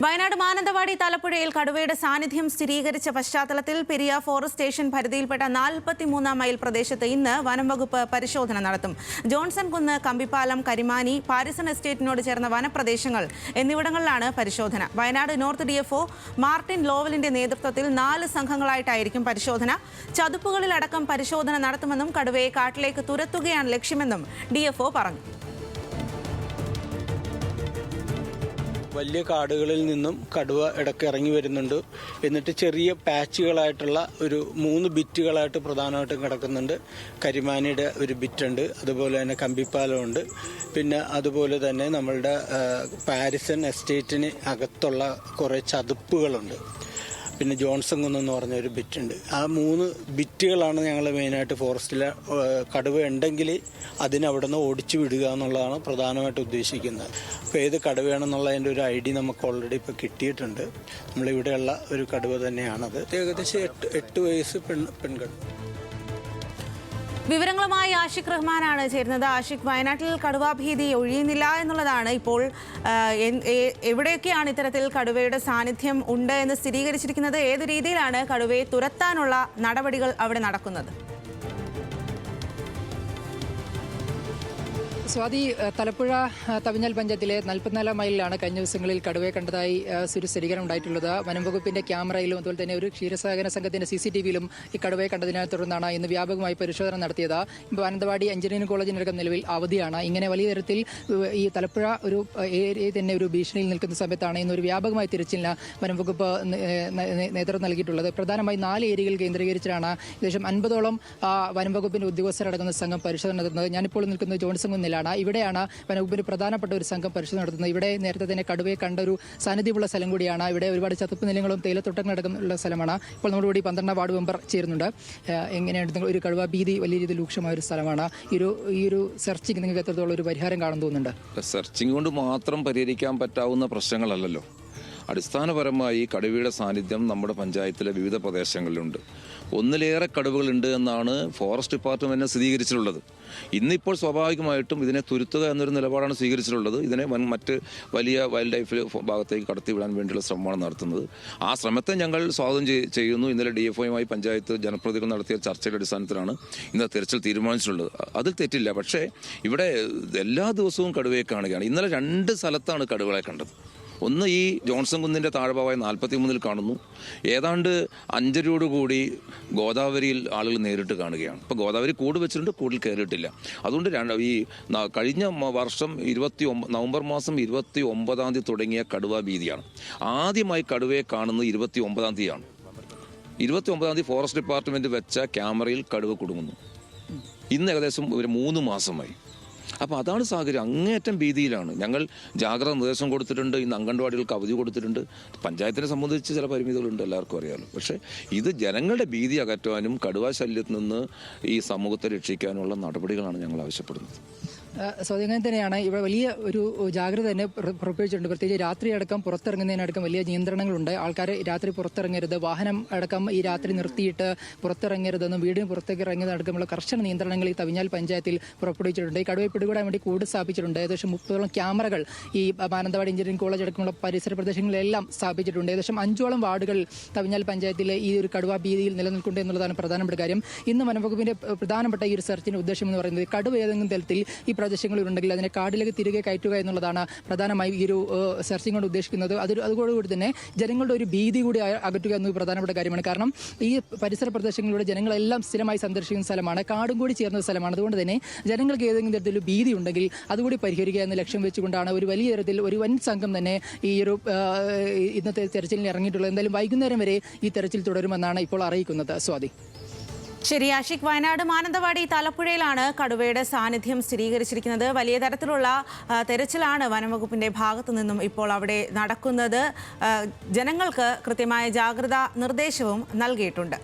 വയനാട് മാനന്തവാടി തലപ്പുഴയിൽ കടുവയുടെ സാന്നിധ്യം സ്ഥിരീകരിച്ച പശ്ചാത്തലത്തിൽ പെരിയ ഫോറസ്റ്റ് സ്റ്റേഷൻ പരിധിയിൽപ്പെട്ട 43 മൈൽ പ്രദേശത്ത് ഇന്ന് വനം വകുപ്പ് പരിശോധന നടത്തും. ജോൺസൺ കുന്ന്, കമ്പിപ്പാലം, കരിമാനി, പാരിസൺ എസ്റ്റേറ്റിനോട് ചേർന്ന വനപ്രദേശങ്ങൾ എന്നിവിടങ്ങളിലാണ് പരിശോധന. വയനാട് നോർത്ത് DFO മാർട്ടിൻ ലോവലിന്റെ നേതൃത്വത്തിൽ 4 സംഘങ്ങളായിട്ടായിരിക്കും പരിശോധന. ചതുപ്പുകളിലടക്കം പരിശോധന നടത്തുമെന്നും കടുവയെ കാട്ടിലേക്ക് തുരത്തുകയാണ് ലക്ഷ്യമെന്നും DFO പറഞ്ഞു. വലിയ കാടുകളിൽ നിന്നും കടുവ ഇടയ്ക്ക് ഇറങ്ങി വരുന്നുണ്ട്. എന്നിട്ട് ചെറിയ പാച്ചുകളായിട്ടുള്ള ഒരു 3 ബിറ്റുകളായിട്ട് പ്രധാനമായിട്ടും കിടക്കുന്നുണ്ട്. കരിമാനിയുടെ ഒരു ബിറ്റുണ്ട്, അതുപോലെ തന്നെ കമ്പിപ്പാലമുണ്ട്, പിന്നെ അതുപോലെ തന്നെ നമ്മളുടെ പാരിസൺ എസ്റ്റേറ്റിന് അകത്തുള്ള കുറേ ചതുപ്പുകളുണ്ട്, പിന്നെ ജോൺസൺ കുന്നെന്ന് പറഞ്ഞൊരു ബിറ്റുണ്ട്. ആ 3 ബിറ്റുകളാണ് ഞങ്ങൾ മെയിനായിട്ട് ഫോറസ്റ്റിലെ കടുവ ഉണ്ടെങ്കിൽ അതിനവിടെ നിന്ന് ഓടിച്ചു വിടുക എന്നുള്ളതാണ് പ്രധാനമായിട്ട് ഉദ്ദേശിക്കുന്നത്. അപ്പോൾ ഏത് കടുവയാണെന്നുള്ളതിൻ്റെ ഒരു ഐഡിയ നമുക്ക് ഓൾറെഡി ഇപ്പോൾ കിട്ടിയിട്ടുണ്ട്. നമ്മളിവിടെയുള്ള ഒരു കടുവ തന്നെയാണത്. ഏകദേശം 8 വയസ്സ് പെൺകടുവ. വിവരങ്ങളുമായി ആഷിഖ് റഹ്മാനാണ് ചേരുന്നത്. ആഷിഖ്, വയനാട്ടിൽ കടുവാ ഭീതി ഒഴിയുന്നില്ല എന്നുള്ളതാണ് ഇപ്പോൾ. എവിടെയൊക്കെയാണ് ഇത്തരത്തിൽ കടുവയുടെ സാന്നിധ്യം ഉണ്ട് എന്ന് സ്ഥിരീകരിച്ചിരിക്കുന്നത്? ഏത് രീതിയിലാണ് കടുവയെ തുരത്താനുള്ള നടപടികൾ അവിടെ നടക്കുന്നത്? സ്വാതി, തലപ്പുഴ തവിഞ്ഞൽ പഞ്ചായത്തിലെ 44 മൈലിലാണ് കഴിഞ്ഞ ദിവസങ്ങളിൽ കടുവയെ കണ്ടതായി ഒരു സ്ഥിരീകരണം ഉണ്ടായിട്ടുള്ളത്. വനം വകുപ്പിന്റെ ക്യാമറയിലും അതുപോലെ തന്നെ ഒരു ക്ഷീരസഹകരണ സംഘത്തിന്റെ CCTVയിലും ഈ കടുവയെ കണ്ടതിനെ തുടർന്നാണ് ഇന്ന് വ്യാപകമായി പരിശോധന നടത്തിയത്. മാനന്തവാടി എഞ്ചിനീയറിംഗ് കോളേജിനടക്കം നിലവിൽ അവധിയാണ്. ഇങ്ങനെ വലിയ തരത്തിൽ ഈ തലപ്പുഴ ഒരു ഏരിയ തന്നെ ഒരു ഭീഷണിയിൽ നിൽക്കുന്ന സമയത്താണ് ഇന്നൊരു വ്യാപകമായ തിരച്ചിലിന് വനം വകുപ്പ് നേതൃത്വം നൽകിയിട്ടുള്ളത്. പ്രധാനമായി 4 ഏരിയകൾ കേന്ദ്രീകരിച്ചാണ് ഏകദേശം 50ഓളം വനം വകുപ്പിന്റെ ഉദ്യോഗസ്ഥരടങ്ങുന്ന സംഘം പരിശോധന നടത്തുന്നത്. ഞാനിപ്പോൾ നിൽക്കുന്നത് ജോൺസൺ കുന്നിലാണ്. ഇവിടെയാണ് വനവകുപ്പിന് പ്രധാനപ്പെട്ട ഒരു സംഘം പരിശോധന നടത്തുന്നത്. ഇവിടെ നേരത്തെ തന്നെ കടുവയെ കണ്ട ഒരു സാന്നിധ്യമുള്ള സ്ഥലം കൂടിയാണ്. ഇവിടെ ഒരുപാട് ചതുപ്പ് നിലങ്ങളും തേയിലത്തോട്ടങ്ങളടക്കമുള്ള സ്ഥലമാണ്. ഇപ്പോൾ നമ്മളോട് 12 വാർഡ് മെമ്പർ ചേരുന്നുണ്ട്. എങ്ങനെയാണ് ഒരു കടുവ ഭീതി വലിയ രീതിയിൽ രൂക്ഷമായ ഒരു സ്ഥലമാണ്. ഈ ഒരു സെർച്ചിങ് നിങ്ങൾക്ക് എത്രത്തോളം ഒരു പരിഹാരം കാണാൻ തോന്നുന്നുണ്ട്? സെർച്ചിങ് കൊണ്ട് മാത്രം പരിഹരിക്കാൻ പറ്റാവുന്ന പ്രശ്നങ്ങളല്ലല്ലോ. അടിസ്ഥാനപരമായി കടുവയുടെ സാന്നിധ്യം നമ്മുടെ പഞ്ചായത്തിലെ വിവിധ പ്രദേശങ്ങളിലുണ്ട്. ഒന്നിലേറെ കടുവകളുണ്ട് എന്നാണ് ഫോറസ്റ്റ് ഡിപ്പാർട്ട്മെന്റിനെ സ്ഥിരീകരിച്ചിട്ടുള്ളത്. ഇന്നിപ്പോൾ സ്വാഭാവികമായിട്ടും ഇതിനെ തുരുത്തുക എന്നൊരു നിലപാടാണ് സ്വീകരിച്ചിട്ടുള്ളത്. ഇതിനെ മറ്റ് വലിയ വൈൽഡ് ലൈഫ് ഭാഗത്തേക്ക് കടത്തിവിടാൻ വേണ്ടിയുള്ള ശ്രമമാണ് നടത്തുന്നത്. ആ ശ്രമത്തെ ഞങ്ങൾ സ്വാഗതം ചെയ്യുന്നു. ഇന്നലെ DFOയുമായി പഞ്ചായത്ത് ജനപ്രതിനിധികൾ നടത്തിയ ചർച്ചയുടെ അടിസ്ഥാനത്തിലാണ് ഇന്ന് തിരച്ചിൽ തീരുമാനിച്ചിട്ടുള്ളത്. അതിൽ തെറ്റില്ല. പക്ഷേ ഇവിടെ എല്ലാ ദിവസവും കടുവയെ കാണുകയാണ്. ഇന്നലെ 2 സ്ഥലത്താണ് കടുവകളെ കണ്ടത്. ഒന്ന് ഈ ജോൺസൺ കുന്നിൻ്റെ താഴ്ഭാഗമായ 43 കാണുന്നു. ഏതാണ്ട് 5 കൂടി ഗോദാവരിയിൽ ആളുകൾ നേരിട്ട് കാണുകയാണ്. ഇപ്പോൾ ഗോദാവരി കൂട് വെച്ചിട്ടുണ്ട്, കൂടിൽ കയറിയിട്ടില്ല. അതുകൊണ്ട് ഈ കഴിഞ്ഞ വർഷം നവംബർ മാസം 29 തുടങ്ങിയ കടുവാ ഭീതിയാണ്. ആദ്യമായി കടുവയെ കാണുന്നത് 29 29 ഫോറസ്റ്റ് ഡിപ്പാർട്ട്മെന്റ് വെച്ച ക്യാമറയിൽ കടുവ കുടുങ്ങുന്നു. ഇന്ന് ഏകദേശം ഒരു 3 മാസമായി. അപ്പോൾ അതാണ് സാഹചര്യം. അങ്ങേയറ്റം ഭീതിയിലാണ്. ഞങ്ങൾ ജാഗ്രത നിർദ്ദേശം കൊടുത്തിട്ടുണ്ട്. ഇന്ന് അംഗൻവാടികൾക്ക് അവധി കൊടുത്തിട്ടുണ്ട്. പഞ്ചായത്തിനെ സംബന്ധിച്ച് ചില പരിമിതികളുണ്ട്, എല്ലാവർക്കും അറിയാമല്ലോ. പക്ഷേ ഇത് ജനങ്ങളുടെ ഭീതി അകറ്റാനും കടുവാ ശല്യത്തിൽ നിന്ന് ഈ സമൂഹത്തെ രക്ഷിക്കാനുള്ള നടപടികളാണ് ഞങ്ങൾ ആവശ്യപ്പെടുന്നത്. അങ്ങനെ തന്നെയാണ്. ഇവിടെ വലിയ ഒരു ജാഗ്രത തന്നെ പുറപ്പെടുവിച്ചിട്ടുണ്ട്. പ്രത്യേകിച്ച് രാത്രി അടക്കം പുറത്തിറങ്ങുന്നതിനടക്കം വലിയ നിയന്ത്രണങ്ങളുണ്ട്. ആൾക്കാർ രാത്രി പുറത്തിറങ്ങരുത്, വാഹനം അടക്കം ഈ രാത്രി നിർത്തിയിട്ട് പുറത്തിറങ്ങരുതെന്നും വീടിന് പുറത്തേക്ക് ഇറങ്ങുന്നതടക്കമുള്ള കർശന നിയന്ത്രണങ്ങൾ ഈ തവിഞ്ഞാൽ പഞ്ചായത്തിൽ പുറപ്പെടുവിച്ചിട്ടുണ്ട്. ഈ കടുവയെ പിടികൂടാൻ വേണ്ടി കൂട് സ്ഥാപിച്ചിട്ടുണ്ട്. ഏകദേശം 30ഓളം ക്യാമറകൾ ഈ മാനന്തവാടി എഞ്ചിനീയറിംഗ് കോളേജ് അടക്കമുള്ള പരിസര പ്രദേശങ്ങളിലെല്ലാം സ്ഥാപിച്ചിട്ടുണ്ട്. ഏകദേശം 5ഓളം വാർഡുകൾ തവിഞ്ഞാൽ പഞ്ചായത്തിലെ ഈ ഒരു കടുവാ ഭീതിയിൽ നിലനിൽക്കുന്നുണ്ട് എന്നുള്ളതാണ് പ്രധാനപ്പെട്ട കാര്യം. ഇന്ന് വനംവകുപ്പിന്റെ പ്രധാനപ്പെട്ട ഈ ഒരു സെർച്ചിന്റെ ഉദ്ദേശം എന്ന് പറയുന്നത് കടുവ ഏതെങ്കിലും തരത്തിൽ ഈ പ്രദേശങ്ങളിലുണ്ടെങ്കിൽ അതിനെ കാടിലേക്ക് തിരികെ കയറ്റുക എന്നുള്ളതാണ് പ്രധാനമായും ഈ ഒരു സെർച്ചിങ് കൊണ്ട് ഉദ്ദേശിക്കുന്നത്. അതോടുകൂടി തന്നെ ജനങ്ങളുടെ ഒരു ഭീതി കൂടി അകറ്റുക എന്നത് പ്രധാനപ്പെട്ട കാര്യമാണ്. കാരണം ഈ പരിസര പ്രദേശങ്ങളിലൂടെ ജനങ്ങളെല്ലാം സ്ഥിരമായി സന്ദർശിക്കുന്ന സ്ഥലമാണ്, കാടും കൂടി ചേർന്ന സ്ഥലമാണ്. അതുകൊണ്ട് തന്നെ ജനങ്ങൾക്ക് ഏതെങ്കിലും തരത്തിലൊരു ഭീതി ഉണ്ടെങ്കിൽ അതുകൂടി പരിഹരിക്കുക എന്ന ലക്ഷ്യം വെച്ചുകൊണ്ടാണ് ഒരു വലിയ തരത്തിൽ ഒരു വൻ സംഘം തന്നെ ഈ ഒരു ഇന്നത്തെ തെരച്ചിലിന് ഇറങ്ങിയിട്ടുള്ളത്. എന്തായാലും വൈകുന്നേരം വരെ ഈ തെരച്ചിൽ തുടരുമെന്നാണ് ഇപ്പോൾ അറിയിക്കുന്നത്. സ്വാതി. ശരി ആഷിഖ്, വയനാട് മാനന്തവാടി തലപ്പുഴയിലാണ് കടുവയുടെ സാന്നിധ്യം സ്ഥിരീകരിച്ചിരിക്കുന്നത്. വലിയ തരത്തിലുള്ള തെരച്ചിലാണ് വനംവകുപ്പിന്റെ ഭാഗത്തു നിന്നും ഇപ്പോൾ അവിടെ നടക്കുന്നത്. ജനങ്ങൾക്ക് കൃത്യമായ ജാഗ്രതാ നിർദ്ദേശവും നൽകിയിട്ടുണ്ട്.